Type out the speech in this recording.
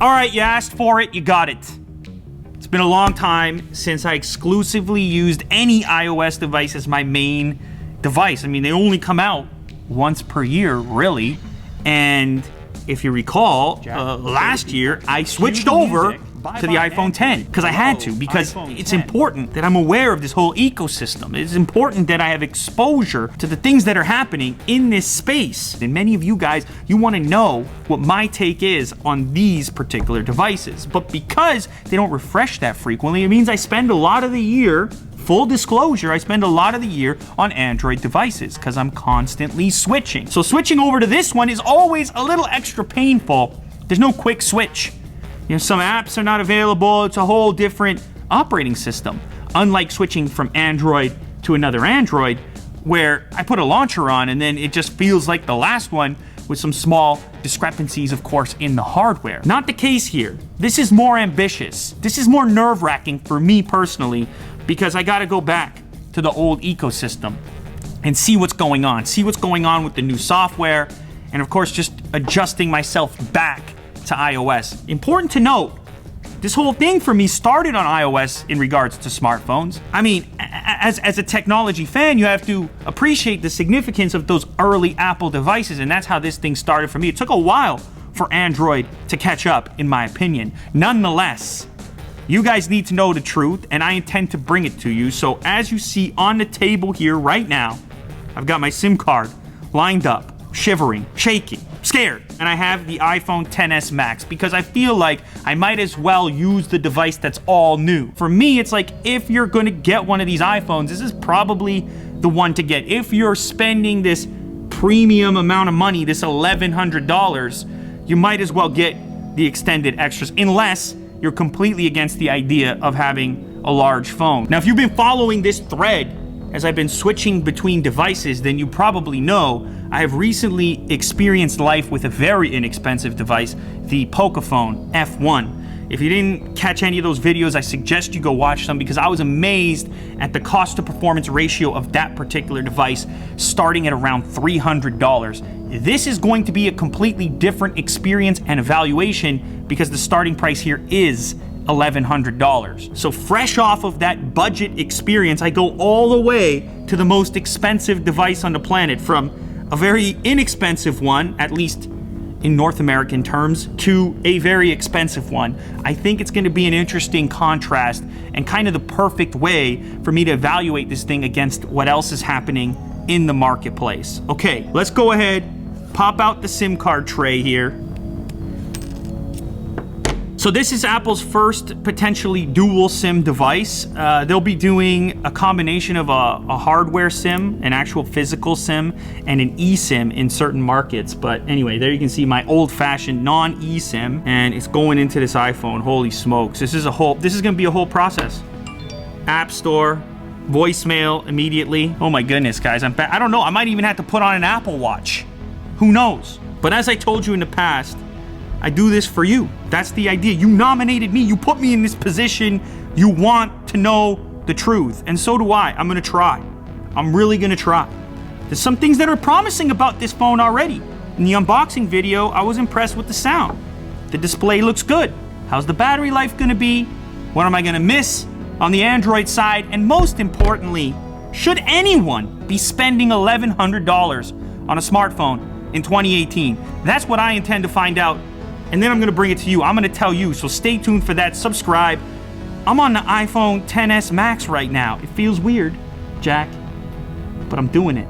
All right, you asked for it, you got it. It's been a long time since I exclusively used any iOS device as my main device. I mean, they only come out once per year, really. And if you recall, last year I switched over to the iPhone X because I had to, because it's important that I'm aware of this whole ecosystem. It's important that I have exposure to the things that are happening in this space. And many of you guys, you want to know what my take is on these particular devices. But because they don't refresh that frequently, it means I spend a lot of the year, full disclosure, I spend a lot of the year on Android devices because I'm constantly switching. So switching over to this one is always a little extra painful. There's no quick switch. You know, some apps are not available. It's a whole different operating system. Unlike switching from Android to another Android, where I put a launcher on and then it just feels like the last one with some small discrepancies, of course, in the hardware. Not the case here. This is more ambitious. This is more nerve-wracking for me personally, because I gotta go back to the old ecosystem and see what's going on. See what's going on with the new software, and of course, just adjusting myself back to iOS. Important to note, this whole thing for me started on iOS in regards to smartphones. I mean, as a technology fan, you have to appreciate the significance of those early Apple devices, and that's how this thing started for me. It took a while for Android to catch up, in my opinion. Nonetheless, you guys need to know the truth, and I intend to bring it to you. So as you see on the table here right now, I've got my SIM card lined up, shivering, shaking, scared. And I have the iPhone XS Max because I feel like I might as well use the device that's all new. For me, it's like, if you're going to get one of these iPhones, this is probably the one to get. If you're spending this premium amount of money, this $1,100, you might as well get the extended extras, unless you're completely against the idea of having a large phone. Now, if you've been following this thread as I've been switching between devices, then you probably know I have recently experienced life with a very inexpensive device, the Pocophone F1. If you didn't catch any of those videos, I suggest you go watch them, because I was amazed at the cost to performance ratio of that particular device, starting at around $300. This is going to be a completely different experience and evaluation, because the starting price here is $1,100. So fresh off of that budget experience, I go all the way to the most expensive device on the planet, from a very inexpensive one, at least in North American terms, to a very expensive one. I think it's going to be an interesting contrast and kind of the perfect way for me to evaluate this thing against what else is happening in the marketplace. Okay, let's go ahead, pop out the SIM card tray here. So this is Apple's first potentially dual SIM device. They'll be doing a combination of a hardware SIM, an actual physical SIM, and an eSIM in certain markets. But anyway, there you can see my old-fashioned non-eSIM, and it's going into this iPhone. Holy smokes. This is gonna be a whole process. App Store, voicemail immediately. Oh my goodness, guys, I don't know, I might even have to put on an Apple Watch. Who knows? But as I told you in the past, I do this for you. That's the idea. You nominated me. You put me in this position. You want to know the truth. And so do I. I'm going to try. I'm really going to try. There's some things that are promising about this phone already. In the unboxing video, I was impressed with the sound. The display looks good. How's the battery life going to be? What am I going to miss on the Android side? And most importantly, should anyone be spending $1,100 on a smartphone in 2018? That's what I intend to find out. And then I'm gonna bring it to you. I'm gonna tell you, so stay tuned for that. Subscribe. I'm on the iPhone XS Max right now. It feels weird, Jack, but I'm doing it.